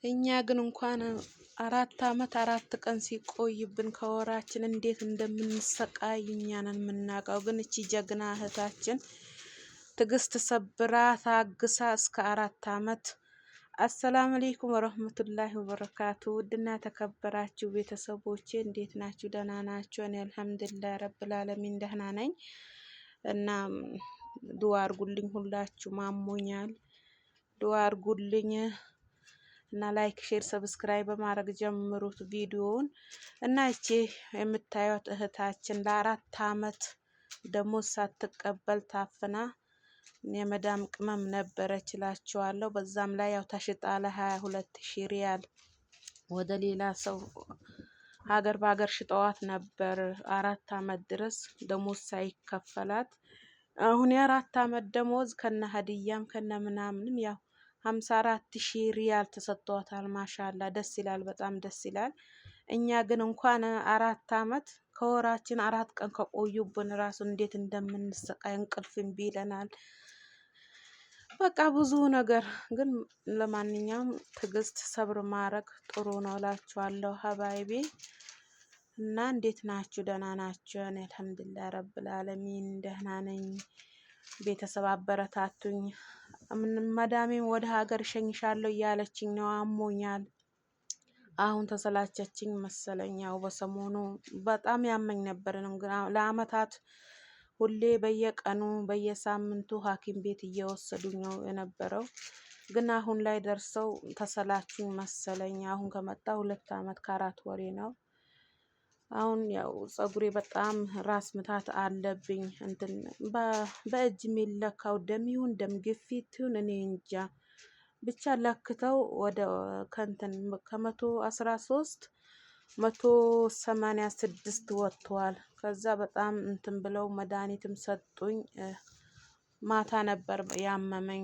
እኛ ግን እንኳን 4 አመት 4 ቀን ሲቆይብን ከወራችን እንዴት እንደምንሰቃይ እኛ ነን የምናውቀው። ግን እቺ ጀግና እህታችን ትግስት ሰብራ ታግሳ እስከ 4 አመት። አሰላሙ አለይኩም ወራህመቱላሂ ወበረካቱ። ውድና ተከበራችሁ ቤተሰቦቼ እንዴት ናችሁ? ደህና ናችሁ? እኔ አልሐምዱሊላህ ረብል ዓለሚን ደህና ነኝ። እና ዱአ አርጉልኝ፣ ሁላችሁ ማሞኛል። ዱአ አርጉልኝ እና ላይክ፣ ሼር፣ ሰብስክራይብ በማድረግ ጀምሩት ቪዲዮውን። እና እቺ የምታዩት እህታችን ለ4 አመት ደሞዝ ሳትቀበል ታፍና የመዳም ቅመም ነበረች እላችኋለሁ። በዛም ላይ ያው ተሽጣ ለ22 ሺህ ሪያል ወደ ሌላ ሰው ሀገር በሀገር ሽጠዋት ነበር 4 አመት ድረስ ደሞዝ ሳይከፈላት። አሁን የ4 አመት ደሞዝ ከነ ሀዲያም ከነ ምናምንም ያው 54 ሺህ ሪያል ተሰጥቷታል። ማሻአላ ደስ ይላል፣ በጣም ደስ ይላል። እኛ ግን እንኳን 4 አመት ከወራችን 4 ቀን ከቆዩብን ራሱ እንዴት እንደምንሰቃይ እንቅልፍ እምቢ ይለናል። በቃ ብዙ ነገር። ግን ለማንኛውም ትዕግስት ሰብር ማድረግ ጥሩ ነው እላችኋለሁ ሀባይቤ። እና እንዴት ናችሁ? ደህና ናችሁ? እኔ አልሐምዱሊላህ ረብል ዓለሚን ደህና ነኝ። ቤተሰብ አበረታቱኝ። መዳሜም ወደ ሀገር እሸኝሻለሁ እያለችኝ ነው። አሞኛል። አሁን ተሰላቸችኝ መሰለኝ። ያው በሰሞኑ በጣም ያመኝ ነበር ነው ለአመታት ሁሌ በየቀኑ በየሳምንቱ ሐኪም ቤት እየወሰዱኝ ነው የነበረው። ግን አሁን ላይ ደርሰው ተሰላችኝ መሰለኝ። አሁን ከመጣ 2 አመት ከ4 ወሬ ነው። አሁን ያው ፀጉሬ በጣም ራስ ምታት አለብኝ። እንትን በእጅ የሚለካው ደም ይሁን ደም ግፊት ይሁን እኔ እንጃ። ብቻ ለክተው ወደ ከንትን ከ113 186 ወጥቷል። ከዛ በጣም እንትን ብለው መድኃኒትም ሰጡኝ። ማታ ነበር ያመመኝ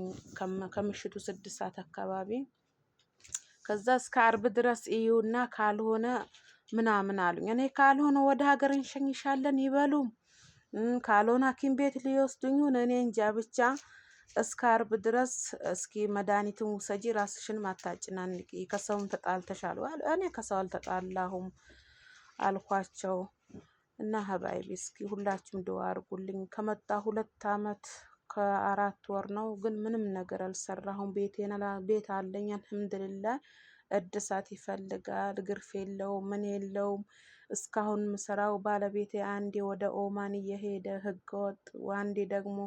ከምሽቱ 6 ሰዓት አካባቢ። ከዛ እስከ አርብ ድረስ እዩና ካልሆነ ምናምን አሉኝ። እኔ ካልሆነ ወደ ሀገር እንሸኝሻለን ይበሉ፣ ካልሆነ ሐኪም ቤት ሊወስዱኝ እኔ እንጃ። ብቻ እስከ አርብ ድረስ እስኪ መድኃኒቱን ውሰጂ፣ ራስሽን ማታጭናንቂ፣ ከሰውም ተጣልተሻል። እኔ ከሰው አልተጣላሁም አልኳቸው። እና ሀባይቢ እስኪ ሁላችሁም ዱአ አርጉልኝ። ከመጣ 2 አመት ከ4 ወር ነው። ግን ምንም ነገር አልሰራሁም። ቤት አለኝ አልሐምዱሊላህ። እድሳት ይፈልጋል። ግርፍ የለውም፣ ምን የለውም። እስካሁን ምሰራው ባለቤቴ አንዴ ወደ ኦማን እየሄደ ህገወጥ፣ አንዴ ደግሞ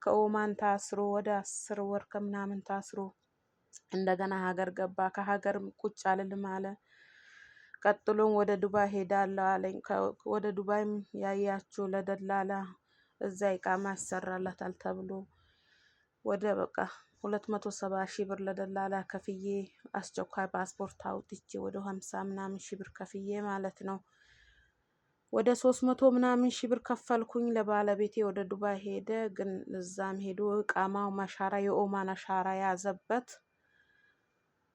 ከኦማን ታስሮ ወደ 10 ወር ከምናምን ታስሮ እንደገና ሀገር ገባ። ከሀገርም ቁጭ አልልም አለ። ቀጥሎም ወደ ዱባይ ሄዳለሁ አለኝ። ወደ ዱባይም ያያችሁ ለደላላ እዛ ኢቃማ ያሰራላታል ተብሎ ወደ በቃ 270 ሺህ ብር ለደላላ ከፍዬ አስቸኳይ ፓስፖርት አውጥቼ ወደ 50 ምናምን ሺህ ብር ከፍዬ ማለት ነው። ወደ 300 ምናምን ሺህ ብር ከፈልኩኝ ለባለቤቴ። ወደ ዱባይ ሄደ። ግን እዛም ሄዶ ኢቃማው ማሻራ የኦማን አሻራ ያዘበት።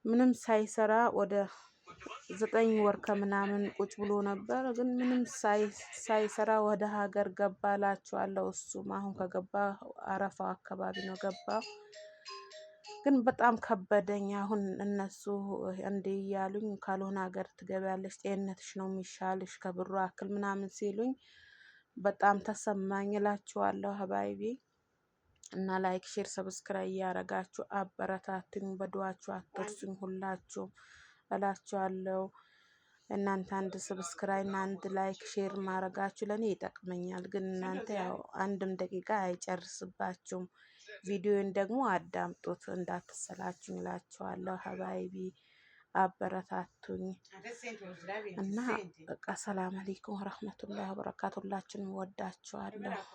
ምንም ሳይሰራ ወደ 9 ወር ከምናምን ቁጭ ብሎ ነበር። ግን ምንም ሳይሰራ ወደ ሀገር ገባ እላችኋለሁ። እሱም አሁን ከገባ አረፋው አካባቢ ነው ገባ። ግን በጣም ከበደኝ። አሁን እነሱ እንዲህ እያሉኝ ካልሆነ ሀገር ትገቢያለሽ፣ ጤንነትሽ ነው የሚሻልሽ ከብሩ አክል ምናምን ሲሉኝ በጣም ተሰማኝ እላችኋለሁ ሀባይቢ። እና ላይክ፣ ሼር፣ ሰብስክራይብ እያረጋችሁ አበረታቱኝ። በዱአችሁ አትርሱኝ ሁላችሁ እላችኋለሁ። እናንተ አንድ ሰብስክራይብ እና አንድ ላይክ ሼር ማድረጋችሁ ለኔ ይጠቅመኛል። ግን እናንተ ያው አንድም ደቂቃ አይጨርስባችሁም። ቪዲዮን ደግሞ አዳምጡት እንዳትሰላችሁኝ እላችኋለሁ ሀባይቢ። አበረታቱኝ። እና በቃ ሰላም አለይኩም ወራህመቱላሂ ወበረካቱ። ሁላችንም ወዳችኋለሁ።